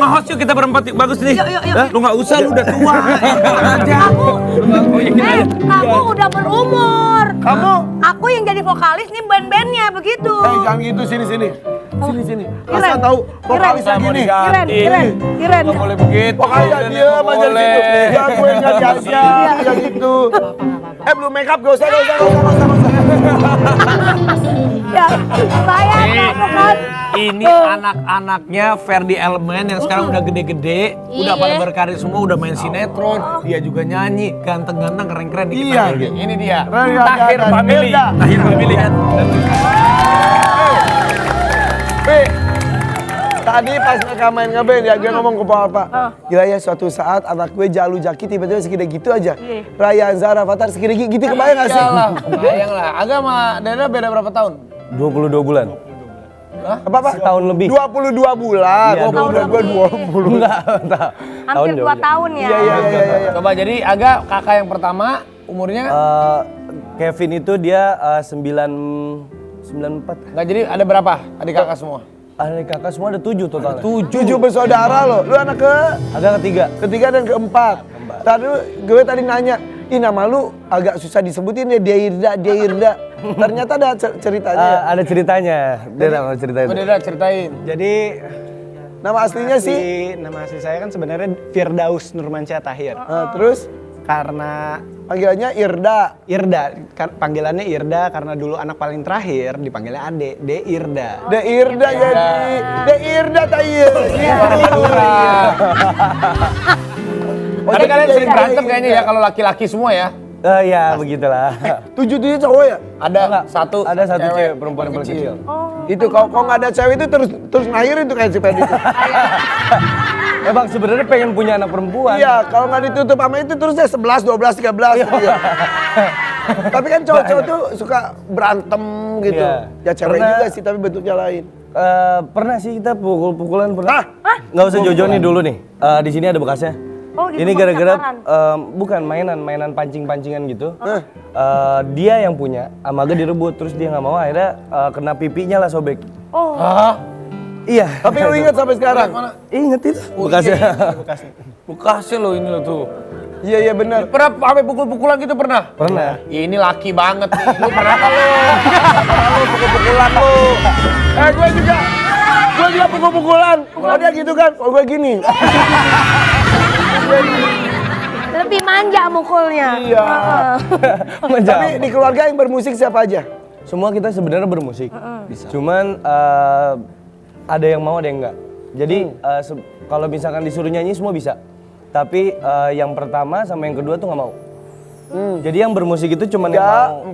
nge-host yuk kita berempat yuk. Bagus nih. Yuk. Lu nggak usah, lu udah tua. Kamu udah berumur. Kamu? Aku yang jadi vokalis nih band-bandnya begitu. Jangan gitu, sini. Sini. Iren. Asal tahu vokalisnya gini. Iren. Nggak boleh begitu. Pokoknya dia aja di situ. Ya gue nggak diajak, ya gitu. Belum make up, gak usah. Ya, saya kamu kan. Ini anak-anaknya Ferdi Elman yang sekarang udah gede-gede, udah pada berkarir semua, udah main sinetron, dia juga nyanyi, ganteng-ganteng, keren-keren. Iya. Ini dia, Raya Tahir dan Family. Hilda. Tahir Family kan. Tadi pas mereka main ngeband ya, gue ngomong ke Papa. Gila ya, suatu saat anak gue Jalu Jaki tiba-tiba segede gitu aja. Raya Zara Fatar segede gitu, kebayang gak sih? Bayang lah. Agak sama Dada beda berapa tahun? 22 bulan. Apa? Setahun lebih. 22 bulan. Iya, Oh, gue 20. Enggak, Hampir 2 tahun ya. Iya. Coba jadi Agak kakak yang pertama umurnya? Kevin itu dia 94. Nggak, jadi ada berapa adik kakak semua? Adik kakak semua ada 7 total. 7 bersaudara loh. Lu anak Agak ketiga ketiga dan keempat. Tadi gue tadi nanya, nama lu agak susah disebutin ya, Deirda. Ternyata ada ceritanya. Ada ceritanya. Dia mau ceritain. Dada ceritain. Jadi Nama aslinya sih. nama asli saya kan sebenarnya Firdaus Nurmansyah Tahir. Terus Karena panggilannya Irda. panggilannya Irda karena dulu anak paling terakhir dipanggilnya Ade, Irda. Deirda jadi. Deirda Tahir. Tapi kalian sering berantem kayaknya ya kalau laki-laki semua ya? Ya begitulah. 7 cowok ya? Ada satu cewek perempuan yang paling kecil. Itu kalau nggak ada cewek itu terus ngelahirin tuh kayak si Ferdi itu. Bang sebenarnya pengen punya anak perempuan. Iya, kalau nggak ditutup sama itu terusnya 11, 12, 13 gitu ya. Tapi kan cowok-cowok tuh suka berantem gitu. Iya. Ya cewek Pernah- juga sih tapi bentuknya lain. Pernah sih kita pukul-pukulan pernah. Hah? Nggak usah jauh-jauh nih dulu nih. Di sini ada bekasnya. Oh, gitu, Ini gara-gara pacaran. bukan mainan pancing-pancingan gitu. Dia yang punya, sama Aga direbut terus dia nggak mau akhirnya kena pipinya lah sobek. Oh. Iya. Tapi lu ingat sampai sekarang? Ingat itu bekasnya. Bekasnya lo ini lo tuh. Iya benar. Pernah sampai pukul-pukulan gitu pernah? Pernah. Ini laki banget nih. Lu pernah kan lu? Pernah lu pukul-pukulan lu? Gue juga pukul-pukulan. Kalau dia gitu kan, kalau gue gini. Lebih manja mukulnya. Iya. Tapi di keluarga yang bermusik siapa aja? Semua kita sebenarnya bermusik. Bisa. Cuman ada yang mau ada yang enggak. Jadi kalau misalkan disuruh nyanyi semua bisa. Tapi yang pertama sama yang kedua tuh nggak mau. Jadi yang bermusik itu cuma yang mau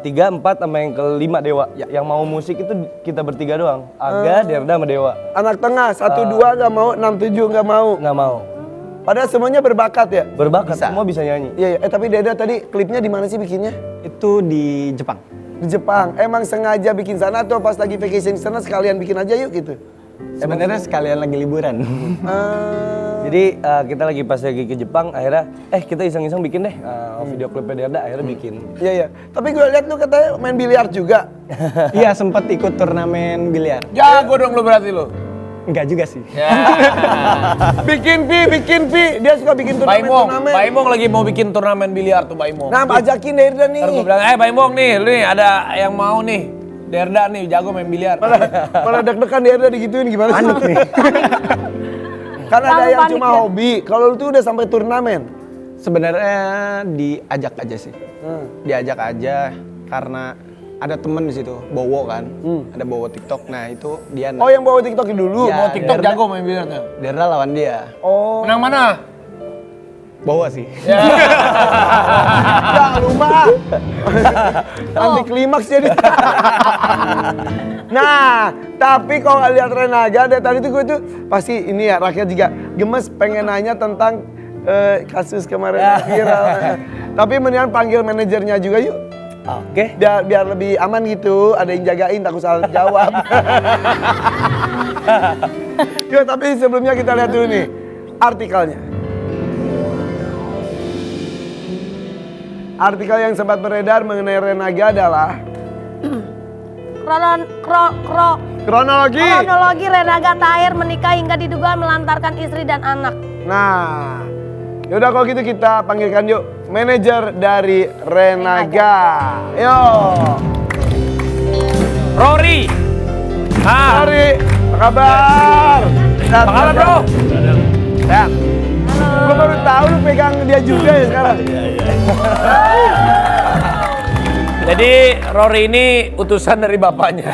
3, 4 sama yang kelima Dewa. Yang mau musik itu kita bertiga doang. Aga, Derda sama Dewa. Anak tengah 1, 2 nggak mau, 6, 7 nggak mau. Nggak mau. Padahal semuanya berbakat ya. Berbakat, semua bisa nyanyi. Iya. Tapi Deda tadi klipnya di mana sih bikinnya? Itu di Jepang. Di Jepang. Emang sengaja bikin sana atau pas lagi vacation di sana sekalian bikin aja yuk gitu? Sebenarnya sekalian lagi liburan. Jadi kita lagi pas lagi ke Jepang, akhirnya kita iseng-iseng bikin deh video klipnya Derda, akhirnya bikin. Iya. Tapi gue lihat lu katanya main biliar juga. Iya sempat ikut turnamen biliar. Jago dong lu berarti lu. Enggak juga sih. bikin pi. Dia suka bikin turnamen. Baimong lagi mau bikin turnamen biliar tuh Baimong. Nah, ajakin Derda nih. Ntar gue bilang, Baimong nih, lu nih ada yang mau nih. Derda nih, jago main biliar. Malah deg-degan Derda digituin gimana sih? Panik nih. Kan ada Tahu yang panik cuma ya? hobi. Kalau lu tuh udah sampai turnamen. Sebenarnya diajak aja sih. Diajak aja karena ada temen di situ, Bowo kan. Ada Bowo TikTok. Nah, itu dia. Oh, yang bawa TikTok dulu. Iya. Mau TikTok Derda. jago main biliar tuh. Derda lawan dia. Oh. Menang mana? Bowo sih. Ya lupa. Nanti klimaks jadi. Nah, tapi kalau nggak lihat Renaga dari tadi tuh gue tuh pasti ini ya rakyat juga gemes pengen nanya tentang kasus kemarin yang viral. Tapi mendingan panggil manajernya juga yuk. Oke. Biar lebih aman gitu, ada yang jagain takut salah jawab. Yuk, tapi sebelumnya kita lihat dulu nih artikelnya. Artikel yang sempat beredar mengenai Renaga adalah kronologi Renaga Tahir menikah hingga diduga melantarkan istri dan anak. Nah, yaudah kalau gitu kita panggilkan yuk manajer dari Renaga. Yo. Rory. Rory, apa kabar? Apa kabar, Bro? Ya. Gue baru tahu lu pegang dia juga ya sekarang. Jadi Rory ini utusan dari bapaknya.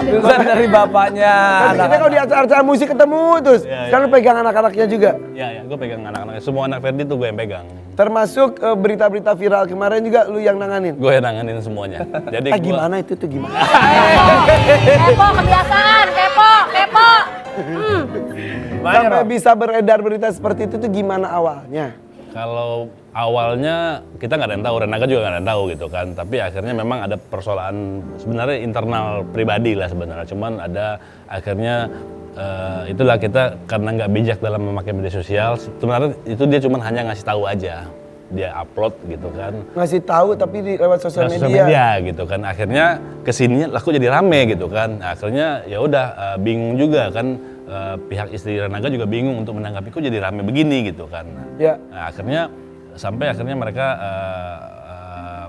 Utusan dari bapaknya. Kita kalau di acara-acara musik ketemu terus. Sekarang lu pegang anak-anaknya juga. Iya, gue pegang anak-anaknya. Semua anak Ferdi tuh gue yang pegang. Termasuk berita-berita viral kemarin juga lu yang nanganin. Gue yang nanganin semuanya. Jadi Gimana itu tuh gimana? Kepo kebiasaan, kepo. Sampai bisa beredar berita seperti itu tuh gimana awalnya? kalau awalnya kita nggak ada yang tahu, Renaga juga nggak ada yang tahu gitu kan. Tapi akhirnya memang ada persoalan sebenarnya internal pribadi lah sebenarnya. Cuman ada akhirnya itulah kita karena nggak bijak dalam memakai media sosial. Sebenarnya itu dia cuma hanya ngasih tahu aja. Dia upload gitu kan. Ngasih tahu tapi lewat sosial media gitu kan. Akhirnya kesininya laku jadi rame gitu kan. Akhirnya ya udah bingung juga kan. Pihak istri Renaga juga bingung untuk menanggapi kok jadi rame begini gitu kan. Ya. Nah, akhirnya sampai akhirnya mereka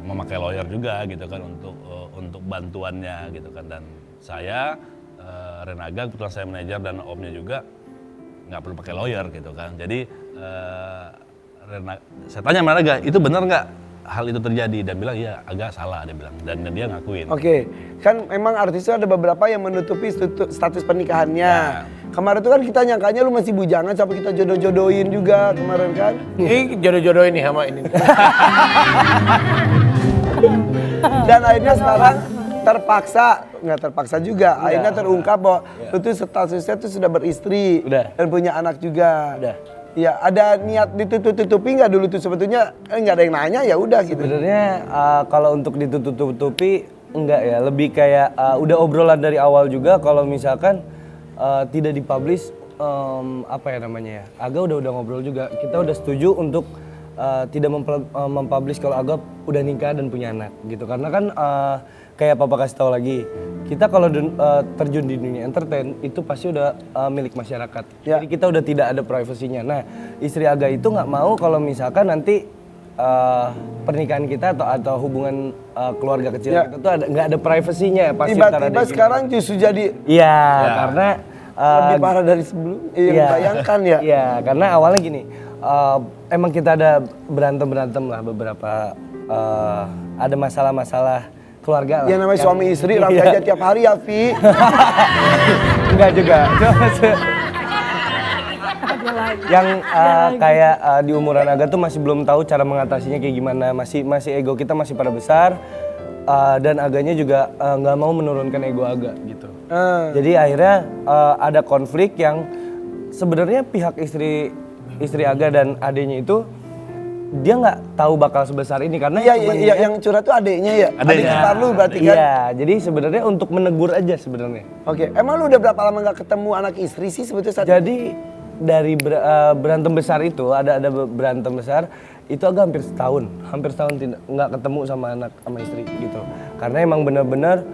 memakai lawyer juga gitu kan untuk bantuannya gitu kan. Dan saya Renaga kebetulan saya manajer dan omnya juga nggak perlu pakai lawyer gitu kan. Jadi saya tanya sama Renaga, itu benar nggak hal itu terjadi? Dan bilang iya agak salah dia bilang, dan dia ngakuin. Oke, kan memang artis itu ada beberapa yang menutupi status pernikahannya. Kemarin tuh kan kita nyangkanya lu masih bujangan sampai kita jodoh-jodohin juga kemarin kan. Ini jodoh-jodoh ini sama ini. Dan akhirnya sekarang nggak terpaksa juga. Akhirnya terungkap bahwa lu tuh statusnya tuh sudah beristri dan punya anak juga. Ya, ada niat ditutup-tutupi nggak dulu tuh sebetulnya? Nggak ada yang nanya, ya udah gitu. Sebenarnya kalau untuk ditutup-tutupi enggak ya, lebih kayak udah obrolan dari awal juga kalau misalkan tidak dipublish apa ya namanya ya. Aga udah ngobrol juga. Kita udah setuju untuk tidak mempublish kalau Aga udah nikah dan punya anak gitu. Karena kan kayak Papa kasih tahu lagi, kita kalau terjun di dunia entertain itu pasti udah milik masyarakat. Jadi kita udah tidak ada privasinya. Nah, istri Aga itu nggak mau kalau misalkan nanti pernikahan kita atau hubungan keluarga kecil kita tuh nggak ada privasinya. Tiba-tiba sekarang justru jadi karena lebih parah dari sebelum bayangkan ya. Iya, karena awalnya gini, emang kita ada berantem lah beberapa, ada masalah-masalah keluarga lah. Ya namanya suami istri rame aja tiap hari ya, Vi. Enggak juga. Yang kayak di umuran Aga tuh masih belum tahu cara mengatasinya kayak gimana. Masih ego kita masih pada besar. Dan Aganya juga nggak mau menurunkan ego Aga gitu. Jadi akhirnya ada konflik yang sebenarnya pihak istri Aga dan adiknya itu dia nggak tahu bakal sebesar ini karena yang curhat tuh adiknya ya. Adik ipar lu berarti kan? Iya, jadi sebenarnya untuk menegur aja sebenarnya. Oke, emang lu udah berapa lama nggak ketemu anak istri sih sebetulnya saat Jadi dari berantem besar itu ada berantem besar itu agak hampir setahun nggak ketemu sama istri gitu. Karena emang benar-benar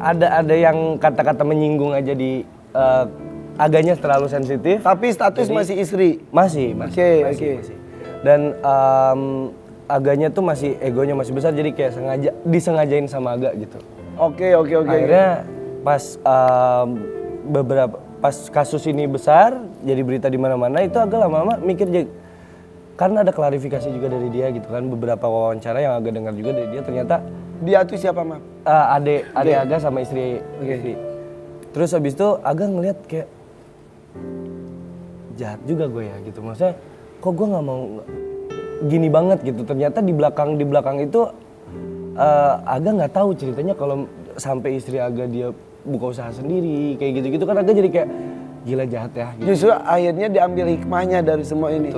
ada yang kata-kata menyinggung aja di Aganya terlalu sensitif. Tapi status jadi, masih istri? Masih. Oke. Dan Aganya tuh masih egonya masih besar jadi kayak disengajain sama Aga gitu. Oke. Akhirnya pas pas kasus ini besar jadi berita di mana-mana itu agak lama-lama mikir karena ada klarifikasi juga dari dia gitu kan, beberapa wawancara yang Aga dengar juga dari dia, ternyata dia tuh siapa, Maaf? Adik Aga sama istri. Terus habis itu Aga ngeliat kayak jahat juga gue ya gitu, maksudnya kok gue nggak mau gini banget gitu. Ternyata di belakang itu Aga nggak tahu ceritanya kalau sampai istri Aga dia buka usaha sendiri kayak gitu kan. Aga jadi kayak gila jahat ya gitu. Justru akhirnya diambil hikmahnya dari semua ini.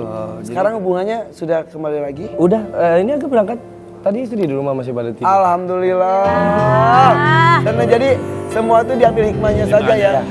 Sekarang hubungannya sudah kembali lagi? Udah, ini Aga berangkat tadi istri di rumah masih pada tidur. Alhamdulillah. Dan jadi semua itu diambil hikmahnya saja ya.